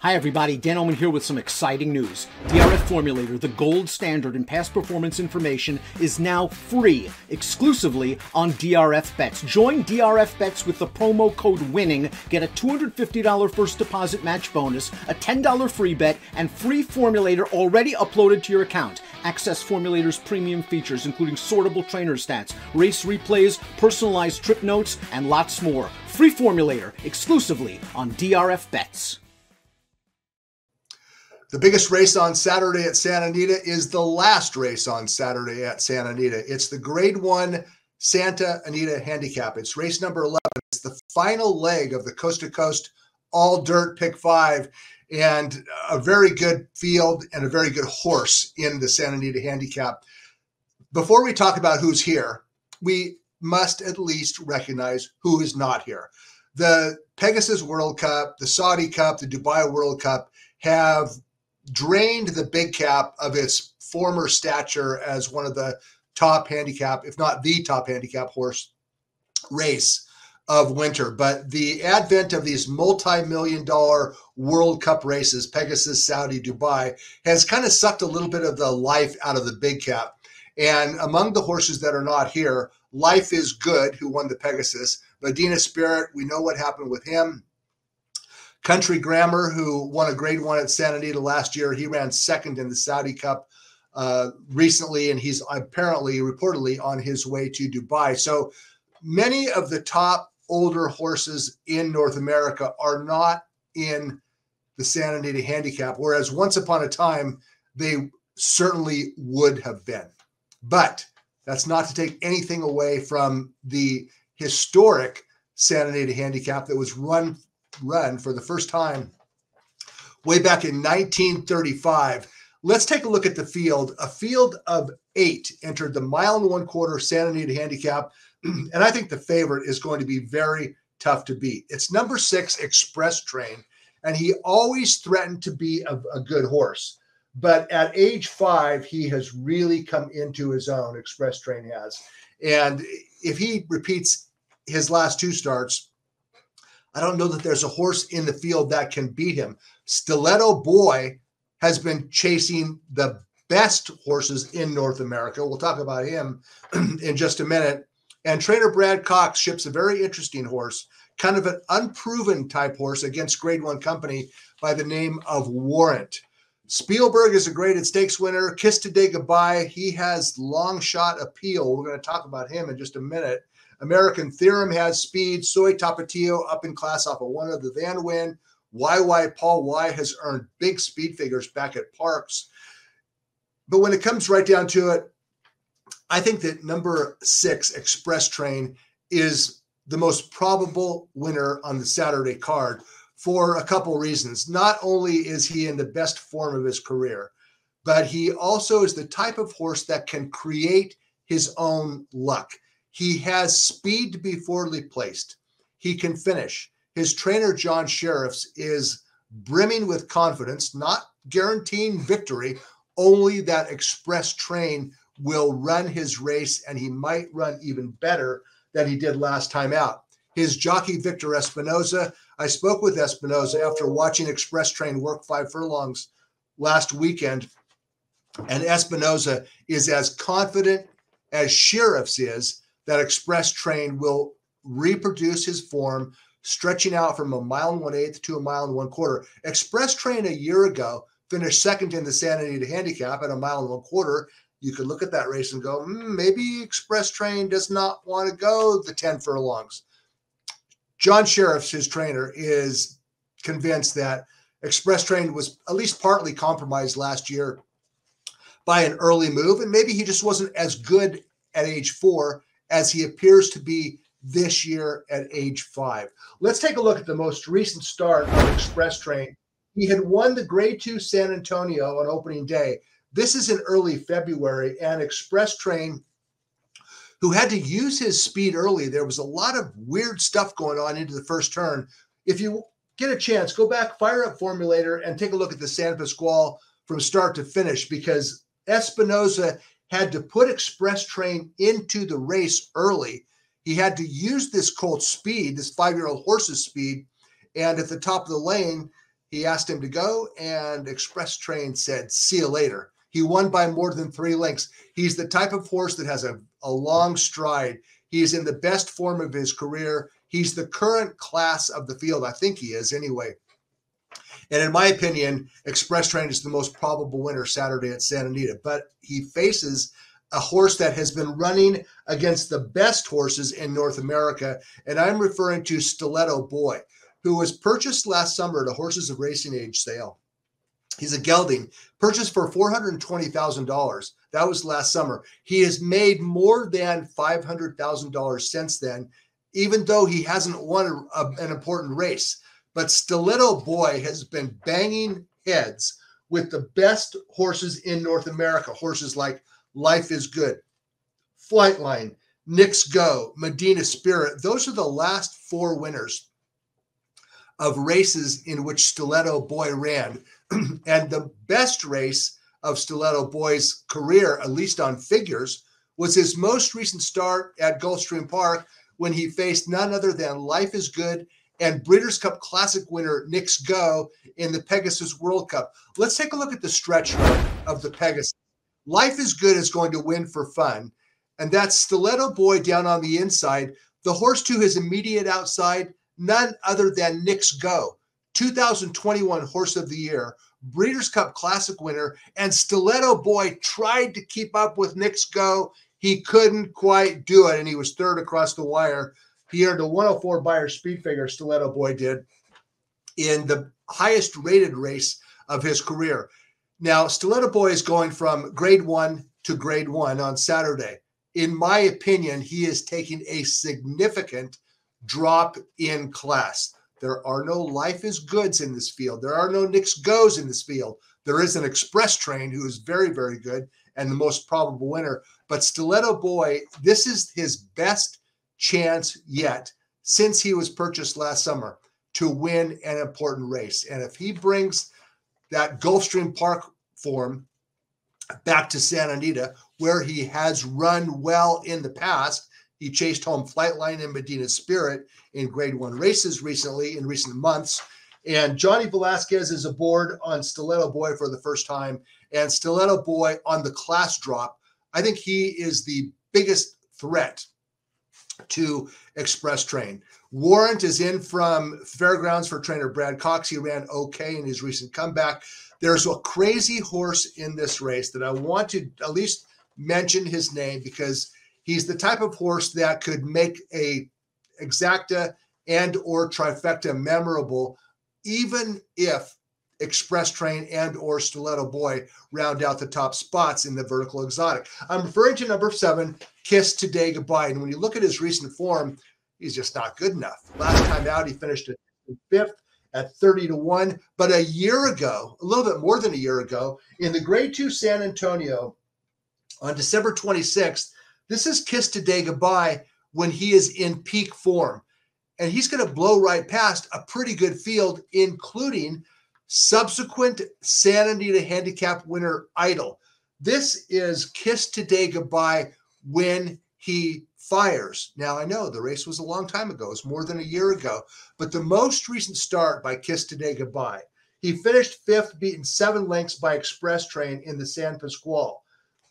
Hi everybody, Dan Oman here with some exciting news. DRF Formulator, the gold standard in past performance information, is now free, exclusively on DRF Bets. Join DRF Bets with the promo code WINNING, get a $250 first deposit match bonus, a $10 free bet, and free Formulator already uploaded to your account. Access Formulator's premium features, including sortable trainer stats, race replays, personalized trip notes, and lots more. Free Formulator, exclusively on DRF Bets. The biggest race on Saturday at Santa Anita is the last race on Saturday at Santa Anita. It's the Grade 1 Santa Anita Handicap. It's race number 11. It's the final leg of the Coast to Coast All Dirt Pick 5, and a very good field and a very good horse in the Santa Anita Handicap. Before we talk about who's here, we must at least recognize who is not here. The Pegasus World Cup, the Saudi Cup, the Dubai World Cup have drained the big cap of its former stature as one of the top handicap, if not the top handicap horse race of winter. But the advent of these multi-million-dollar World Cup races, Pegasus, Saudi, Dubai, has kind of sucked a little bit of the life out of the big cap. And among the horses that are not here, Life is Good, who won the Pegasus. Medina Spirit, we know what happened with him. Country Grammar, who won a Grade 1 at Santa Anita last year. He ran second in the Saudi Cup recently, and he's reportedly on his way to Dubai. So many of the top older horses in North America are not in the Santa Anita Handicap, whereas once upon a time, they certainly would have been. But that's not to take anything away from the historic Santa Anita Handicap that was run for the first time way back in 1935. Let's take a look at the field. A field of 8 entered the 1 1/4 Santa Anita Handicap, and I think the favorite is going to be very tough to beat. It's number 6, Express Train, and he always threatened to be a good horse. But at age 5, he has really come into his own, Express Train has. And if he repeats his last 2 starts, I don't know that there's a horse in the field that can beat him. Stiletto Boy has been chasing the best horses in North America. We'll talk about him in just a minute. And trainer Brad Cox ships a very interesting horse, kind of an unproven type horse against Grade 1 company by the name of Warrant. Spielberg is a graded stakes winner. Kiss Today Goodbye, he has long shot appeal. We're going to talk about him in just a minute. American Theorem has speed. Soy Tapatio up in class off of one of the Van Wyn. YY Paul Y has earned big speed figures back at Parks. But when it comes right down to it, I think that number 6, Express Train, is the most probable winner on the Saturday card for a couple reasons. Not only is he in the best form of his career, but he also is the type of horse that can create his own luck. He has speed to be forwardly placed. He can finish. His trainer, John Sheriffs, is brimming with confidence, not guaranteeing victory, only that Express Train will run his race, and he might run even better than he did last time out. His jockey, Victor Espinoza, I spoke with Espinoza after watching Express Train work 5 furlongs last weekend, and Espinoza is as confident as Sheriffs is that Express Train will reproduce his form, stretching out from 1 1/8 to 1 1/4. Express Train a year ago finished second in the Santa Anita Handicap at 1 1/4. You could look at that race and go, maybe Express Train does not want to go the 10 furlongs. John Sheriffs, his trainer, is convinced that Express Train was at least partly compromised last year by an early move, and maybe he just wasn't as good at age 4 as he appears to be this year at age 5. Let's take a look at the most recent start of Express Train. He had won the Grade 2 San Antonio on opening day. This is in early February, and Express Train, who had to use his speed early, there was a lot of weird stuff going on into the first turn. If you get a chance, go back, fire up Formulator, and take a look at the San Pasqual from start to finish, because Espinoza had to put Express Train into the race early. He had to use this colt speed, this 5-year-old horse's speed, and at the top of the lane, He asked him to go, and Express Train said, "See you later." He won by more than 3 lengths. He's the type of horse that has a long stride. He's in the best form of his career. He's the current class of the field. I think he is anyway. And in my opinion, Express Train is the most probable winner Saturday at Santa Anita. But he faces a horse that has been running against the best horses in North America. And I'm referring to Stiletto Boy, who was purchased last summer at a Horses of Racing Age sale. He's a gelding purchased for $420,000. That was last summer. He has made more than $500,000 since then, even though he hasn't won an important race. But Stiletto Boy has been banging heads with the best horses in North America. Horses like Life is Good, Flightline, Knicks Go, Medina Spirit. Those are the last 4 winners of races in which Stiletto Boy ran. And the best race of Stiletto Boy's career, at least on figures, was his most recent start at Gulfstream Park when he faced none other than Life is Good and Breeders' Cup Classic winner Knicks Go in the Pegasus World Cup. Let's take a look at the stretch run of the Pegasus. Life is Good is going to win for fun, and that's Stiletto Boy down on the inside. The horse to his immediate outside, none other than Knicks Go, 2021 Horse of the Year, Breeders' Cup Classic winner, and Stiletto Boy tried to keep up with Knicks Go. He couldn't quite do it, and he was third across the wire. He earned a 104 Beyer speed figure, Stiletto Boy did, in the highest rated race of his career. Now, Stiletto Boy is going from grade 1 to grade 1 on Saturday. In my opinion, he is taking a significant drop in class. There are no Life is Goods in this field. There are no Knicks Goes in this field. There is an Express Train who is very, very good and the most probable winner. But Stiletto Boy, this is his best chance yet since he was purchased last summer to win an important race. And if he brings that Gulfstream Park form back to Santa Anita, where he has run well in the past, he chased home Flightline and Medina Spirit in grade 1 races recently, in recent months. And Johnny Velasquez is aboard on Stiletto Boy for the first time. And Stiletto Boy on the class drop, I think he is the biggest threat to Express Train. Warrant is in from Fairgrounds for trainer Brad Cox. He ran okay in his recent comeback. There's a crazy horse in this race that I want to at least mention his name because he's the type of horse that could make a exacta and or trifecta memorable, even if Express Train and or Stiletto Boy round out the top spots in the vertical exotic. I'm referring to number 7, Kiss Today Goodbye. And when you look at his recent form, he's just not good enough. Last time out, he finished at 5th at 30-1. But a year ago, a little bit more than a year ago, in the grade 2 San Antonio on December 26th, this is Kiss Today Goodbye when he is in peak form. And he's going to blow right past a pretty good field, including subsequent Santa Anita handicap winner Idol. This is Kiss Today Goodbye when he fires. Now, I know the race was a long time ago. It's more than a year ago. But the most recent start by Kiss Today Goodbye, he finished 5th, beaten 7 lengths by Express Train in the San Pasquale.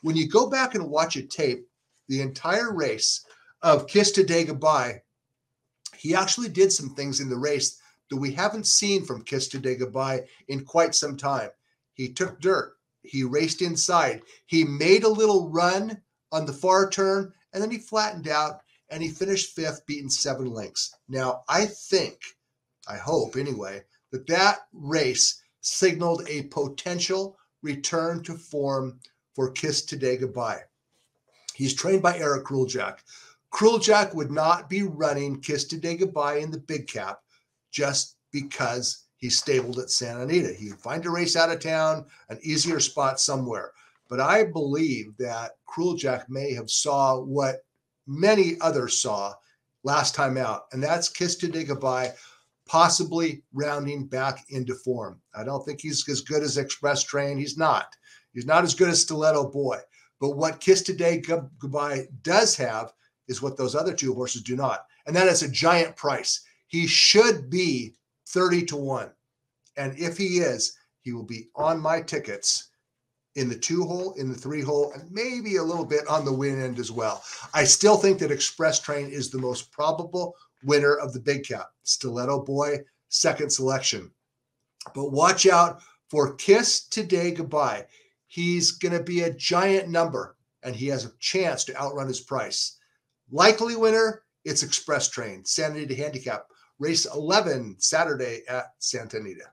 When you go back and watch a tape, the entire race of Kiss Today Goodbye, he actually did some things in the race that we haven't seen from Kiss Today Goodbye in quite some time. He took dirt. He raced inside. He made a little run on the far turn, and then he flattened out, and he finished 5th, beaten 7 lengths. Now, I think, I hope anyway, that race signaled a potential return to form for Kiss Today Goodbye. He's trained by Eric Kruljac. Kruljac would not be running Kiss Today Goodbye in the big cap just because he's stabled at Santa Anita. He'd find a race out of town, an easier spot somewhere. But I believe that Kruljac may have saw what many others saw last time out, and that's Kiss Today Goodbye possibly rounding back into form. I don't think he's as good as Express Train. He's not. He's not as good as Stiletto Boy. But what Kiss Today Goodbye does have is what those other 2 horses do not, and that is a giant price. He should be 30-1. And if he is, he will be on my tickets in the 2-hole, in the 3-hole, and maybe a little bit on the win end as well. I still think that Express Train is the most probable winner of the big cap. Stiletto Boy, second selection. But watch out for Kiss Today Goodbye. He's going to be a giant number, and he has a chance to outrun his price. Likely winner, it's Express Train, Santa Anita Handicap. Race 11, Saturday at Santa Anita.